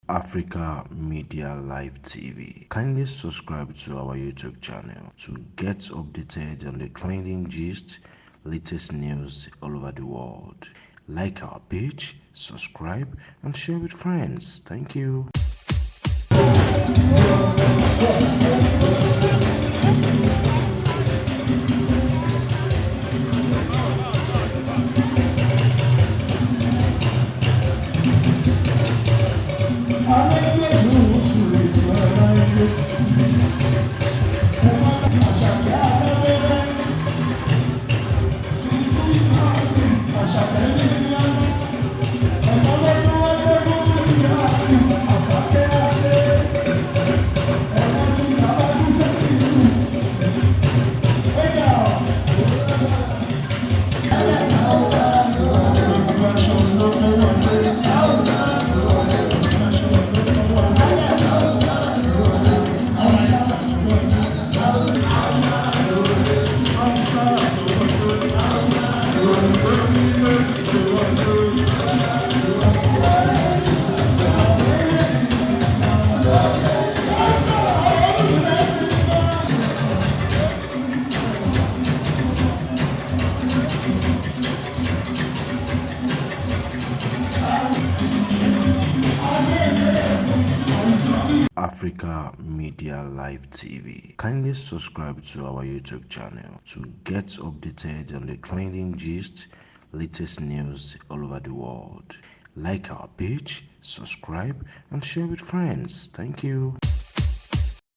Africa Media Live TV. Kindly subscribe to our YouTube channel to get updated on the trending gist, latest news all over the world. Like our page, subscribe, and share with friends. Thank you. Africa Media Live TV. Kindly subscribe to our YouTube channel to get updated on the trending gist, latest news all over the world. Like our page, subscribe, and share with friends. Thank you.